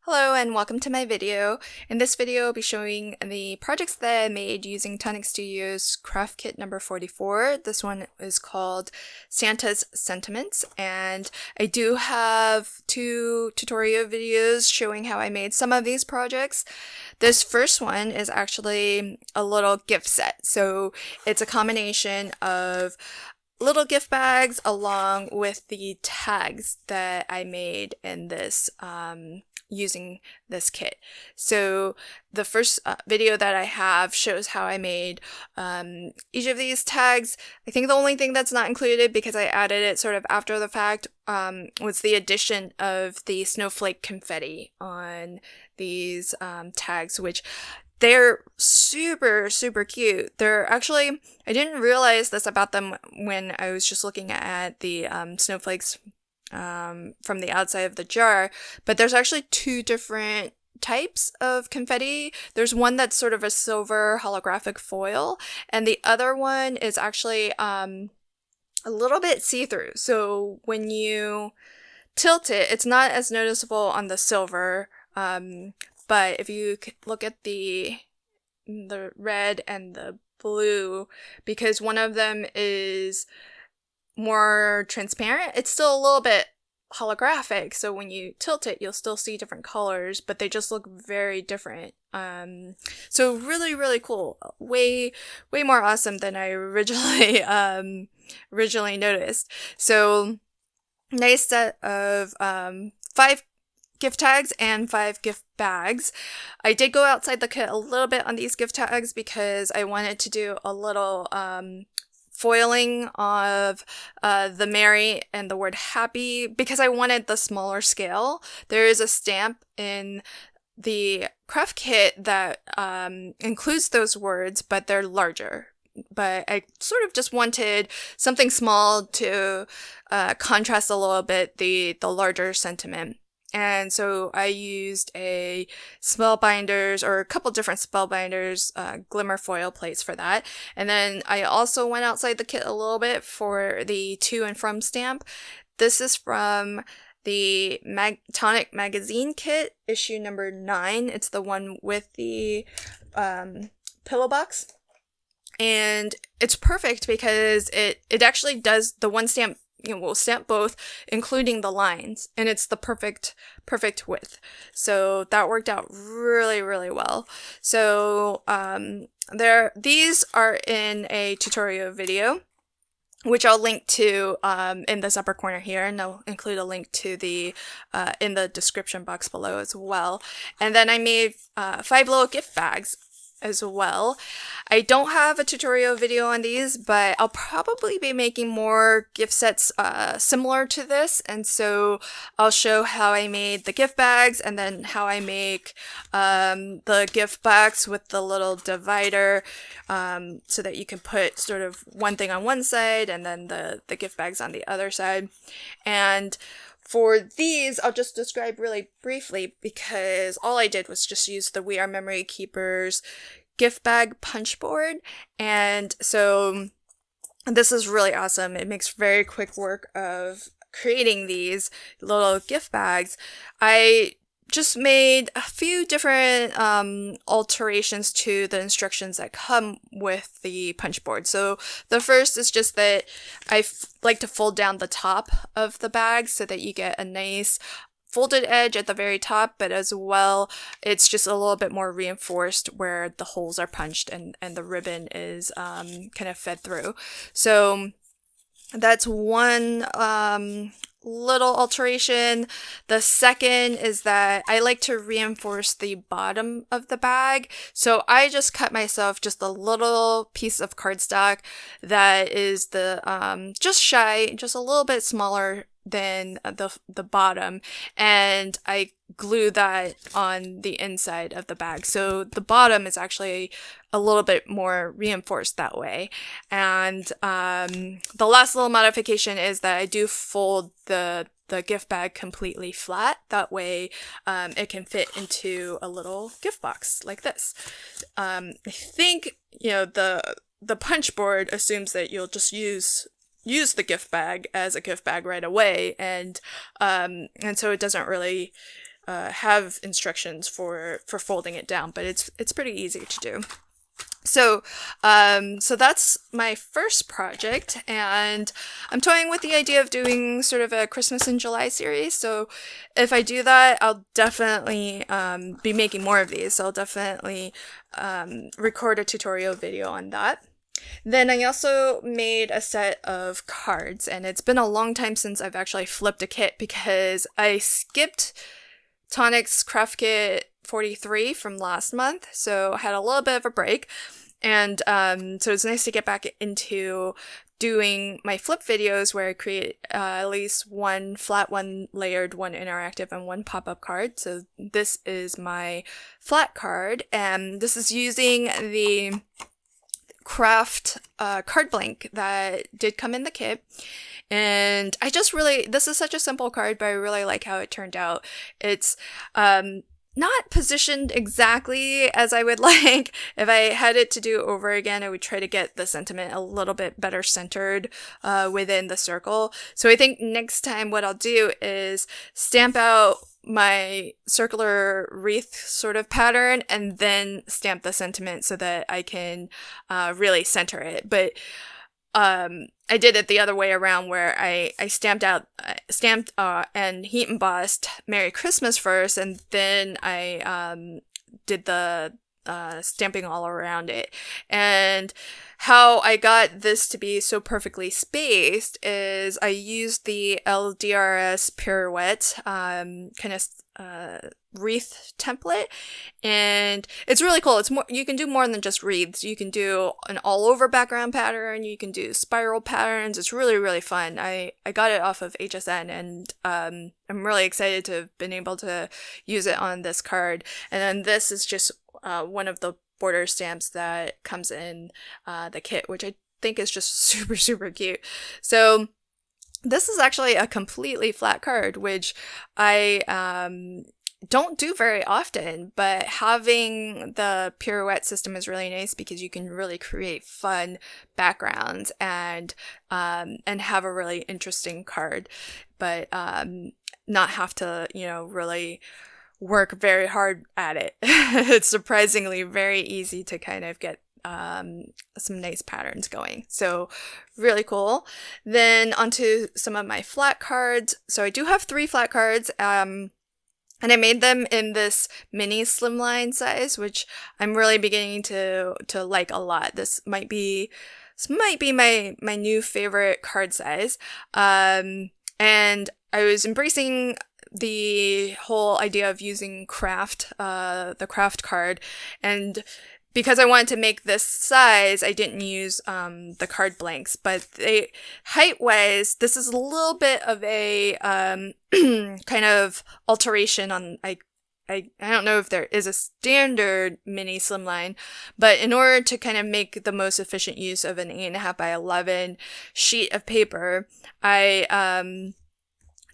Hello and welcome to my video. In this video, I'll be showing the projects that I made using Tonic Studio's craft kit number 44. This one is called Santa's Sentiments, and I do have two tutorial videos showing how I made some of these projects. This first one is actually a little gift set, so it's a combination of little gift bags along with the tags that I made in this using this kit. So the first video that I have shows how I made each of these tags. I think the only thing that's not included, because I added it sort of after the fact, was the addition of the snowflake confetti on these tags, which they're super, super cute. They're actually, I didn't realize this about them when I was just looking at the snowflakes from the outside of the jar, but there's actually two different types of confetti. There's one that's sort of a silver holographic foil, and the other one is actually a little bit see-through. So when you tilt it, it's not as noticeable on the silver, but if you look at the red and the blue, because one of them is more transparent, it's still a little bit holographic, so when you tilt it, you'll still see different colors, but they just look very different. So really, really cool. Way more awesome than I originally noticed. So nice set of 5 gift tags and 5 gift bags. I did go outside the kit a little bit on these gift tags because I wanted to do a little foiling of the Merry and the word happy, because I wanted the smaller scale. There is a stamp in the craft kit that includes those words, but they're larger. But I sort of just wanted something small to contrast a little bit the larger sentiment. And so I used a spellbinders, or a couple different spellbinders, glimmer foil plates for that. And then I also went outside the kit a little bit for the to and from stamp. This is from the Tonic magazine kit, issue number 9. It's the one with the pillow box. And it's perfect because it actually does the one stamp. We'll stamp both, including the lines, and it's the perfect width. So that worked out really, really well. So these are in a tutorial video, which I'll link to in this upper corner here, and I'll include a link to the in the description box below as well. And then I made 5 little gift bags as well. I don't have a tutorial video on these, but I'll probably be making more gift sets similar to this, and so I'll show how I made the gift bags and then how I make the gift box with the little divider, so that you can put sort of one thing on one side and then the gift bags on the other side. And for these, I'll just describe really briefly, because all I did was just use the We Are Memory Keepers gift bag punch board. And so this is really awesome. It makes very quick work of creating these little gift bags. I just made a few different alterations to the instructions that come with the punch board. So the first is just that I like to fold down the top of the bag so that you get a nice folded edge at the very top, but as well, it's just a little bit more reinforced where the holes are punched and the ribbon is kind of fed through. So that's one little alteration. The second is that I like to reinforce the bottom of the bag. So I just cut myself just a little piece of cardstock that is the just a little bit smaller than the bottom, and I glue that on the inside of the bag. So the bottom is actually a little bit more reinforced that way. And the last little modification is that I do fold the gift bag completely flat. That way it can fit into a little gift box like this. I think, the punch board assumes that you'll just use the gift bag as a gift bag right away, and so it doesn't really have instructions for folding it down, but it's pretty easy to do. So, so that's my first project, and I'm toying with the idea of doing sort of a Christmas in July series. So if I do that, I'll definitely be making more of these. So I'll definitely record a tutorial video on that. Then I also made a set of cards, and it's been a long time since I've actually flipped a kit because I skipped Tonic's Craft Kit 43 from last month, so I had a little bit of a break, and so it's nice to get back into doing my flip videos where I create at least one flat, one layered, one interactive, and one pop-up card. So this is my flat card, and this is using the craft card blank that did come in the kit. And I just really, this is such a simple card, but I really like how it turned out. It's not positioned exactly as I would like. If I had it to do over again, I would try to get the sentiment a little bit better centered within the circle. So I think next time what I'll do is stamp out my circular wreath sort of pattern and then stamp the sentiment so that I can really center it. But I did it the other way around where I stamped and heat embossed Merry Christmas first, and then I did the stamping all around it. And how I got this to be so perfectly spaced is I used the LDRS pirouette kind of wreath template, and it's really cool. It's more, you can do more than just wreaths. You can do an all over background pattern, you can do spiral patterns. It's really, really fun. I got it off of HSN, and I'm really excited to have been able to use it on this card. And then this is just one of the border stamps that comes in the kit, which I think is just super, super cute. So this is actually a completely flat card, which I don't do very often, but having the pirouette system is really nice because you can really create fun backgrounds and have a really interesting card, but not have to, really work very hard at it. It's surprisingly very easy to kind of get some nice patterns going. So really cool. Then onto some of my flat cards. So I do have 3 flat cards. And I made them in this mini slimline size, which I'm really beginning to like a lot. This might be my new favorite card size. And I was embracing the whole idea of using the craft card, and because I wanted to make this size, I didn't use the card blanks, but height-wise, this is a little bit of a kind of alteration on, I don't know if there is a standard mini slimline, but in order to kind of make the most efficient use of an 8.5 by 11 sheet of paper, I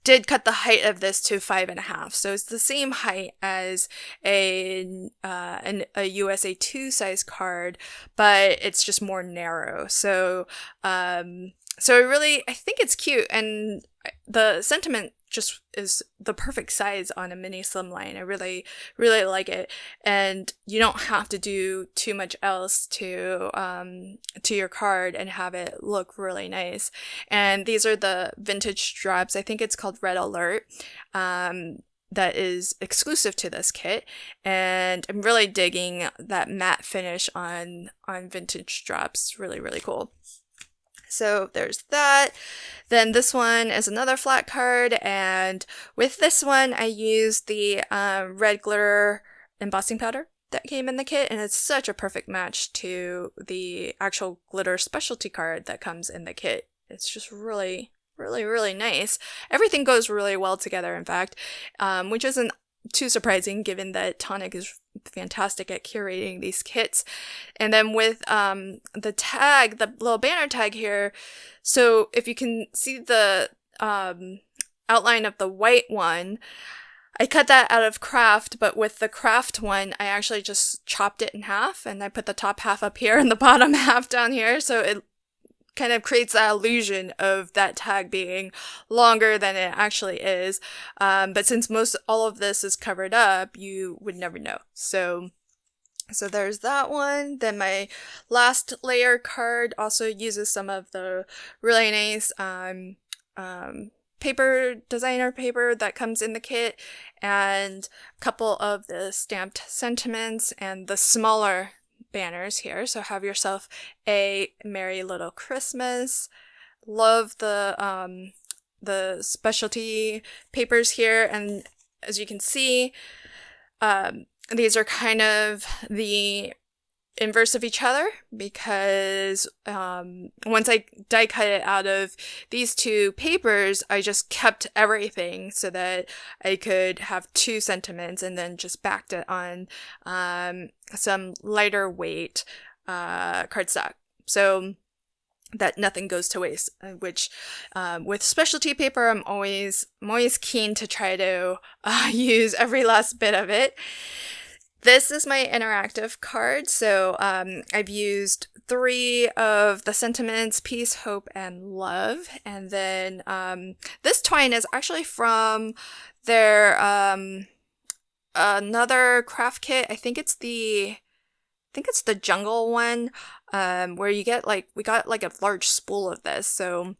did cut the height of this to 5.5, so it's the same height as a USA 2 size card, but it's just more narrow. So I think it's cute, and the sentiment just is the perfect size on a mini slimline. I really, really like it, and you don't have to do too much else to your card and have it look really nice. And these are the vintage straps. I think it's called Red Alert. That is exclusive to this kit, and I'm really digging that matte finish on vintage straps. Really, really cool. So there's that. Then this one is another flat card, and with this one I used the red glitter embossing powder that came in the kit, and it's such a perfect match to the actual glitter specialty card that comes in the kit. It's just really, really, really nice. Everything goes really well together, in fact, which isn't too surprising given that Tonic is fantastic at curating these kits. And then with the tag, the little banner tag here, so if you can see the outline of the white one, I cut that out of craft, but with the craft one, I actually just chopped it in half, and I put the top half up here and the bottom half down here, so it kind of creates that illusion of that tag being longer than it actually is. But since all of this is covered up, you would never know. So there's that one. Then my last layer card also uses some of the really nice designer paper that comes in the kit, and a couple of the stamped sentiments and the smaller banners here. So have yourself a Merry Little Christmas. Love the specialty papers here, and as you can see, these are kind of the inverse of each other, because once I die cut it out of these two papers, I just kept everything so that I could have two sentiments, and then just backed it on some lighter weight cardstock, so that nothing goes to waste, which with specialty paper, I'm always keen to try to use every last bit of it. This is my interactive card, so I've used 3 of the sentiments: peace, hope, and love. And then this twine is actually from their another craft kit. I think it's the jungle one, where you get we got a large spool of this, so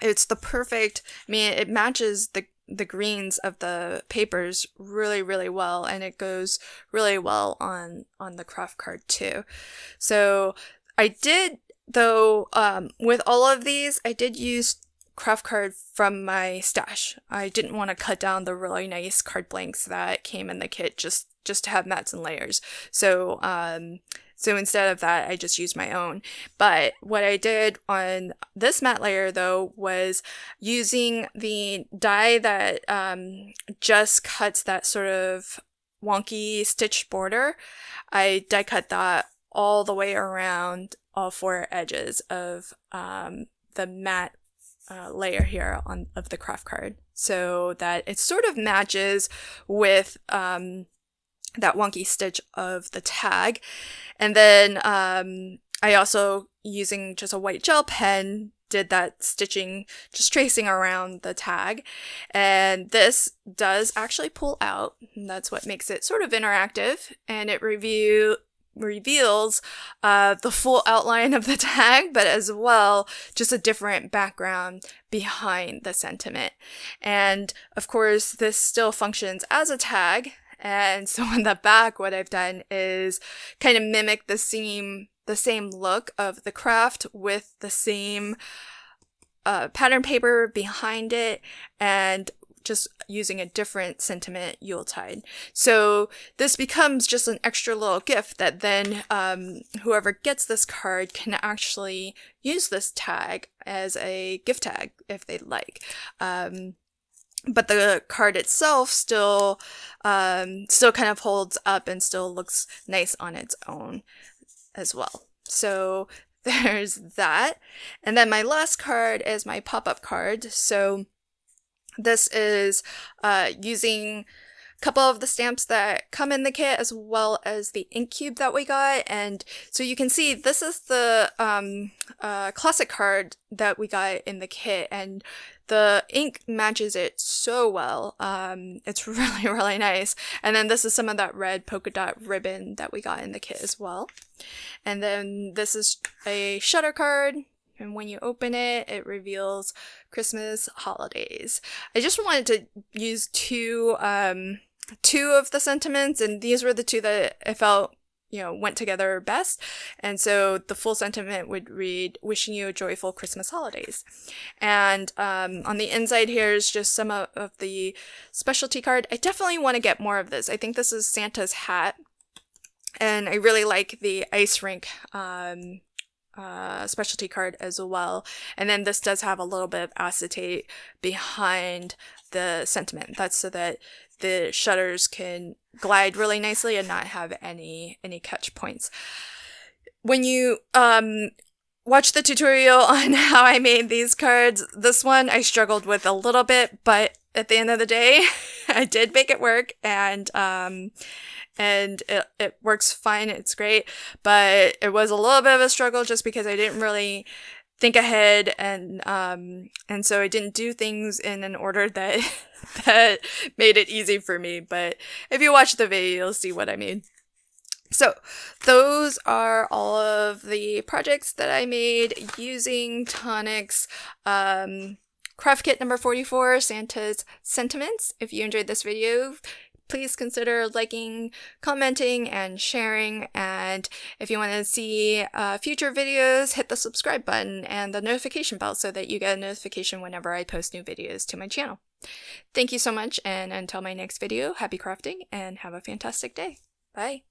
it's the perfect, it matches the greens of the papers really, really well, and it goes really well on the craft card too. So I did, though, with all of these, I did use craft card from my stash. I didn't want to cut down the really nice card blanks that came in the kit just to have mats and layers. So instead of that, I just used my own. But what I did on this mat layer, though, was using the die that just cuts that sort of wonky stitched border. I die cut that all the way around all 4 edges of the matte layer here of the craft card, so that it sort of matches with that wonky stitch of the tag. And then I also, using just a white gel pen, did that stitching, just tracing around the tag. And this does actually pull out, and that's what makes it sort of interactive, and it reveals the full outline of the tag, but as well just a different background behind the sentiment. And of course, this still functions as a tag. And so on the back, what I've done is kind of mimic the same look of the craft with the same pattern paper behind it, and just using a different sentiment Yuletide. So this becomes just an extra little gift that then whoever gets this card can actually use this tag as a gift tag if they'd like. But the card itself still kind of holds up and still looks nice on its own as well. So there's that. And then my last card is my pop-up card. So this is using a couple of the stamps that come in the kit, as well as the ink cube that we got. And so you can see this is the classic card that we got in the kit, and the ink matches it so well. It's really, really nice. And then this is some of that red polka dot ribbon that we got in the kit as well. And then this is a shutter card, and when you open it, it reveals Christmas holidays. I just wanted to use two of the sentiments, and these were the 2 that I felt went together best. And so the full sentiment would read, "Wishing you a joyful Christmas holidays." And on the inside here is just some of the specialty card. I definitely want to get more of this. I think this is Santa's hat, and I really like the ice rink specialty card as well. And then this does have a little bit of acetate behind the sentiment. That's so that the shutters can glide really nicely and not have any catch points. When you watch the tutorial on how I made these cards, this one I struggled with a little bit, but at the end of the day, I did make it work, and it works fine. It's great, but it was a little bit of a struggle just because I didn't really think ahead, and so I didn't do things in an order that that made it easy for me. But if you watch the video, you'll see what I mean. So those are all of the projects that I made using Tonic's craft kit number 44, Santa's Sentiments. If you enjoyed this video, please consider liking, commenting, and sharing. And if you want to see future videos, hit the subscribe button and the notification bell so that you get a notification whenever I post new videos to my channel. Thank you so much, and until my next video, happy crafting and have a fantastic day. Bye!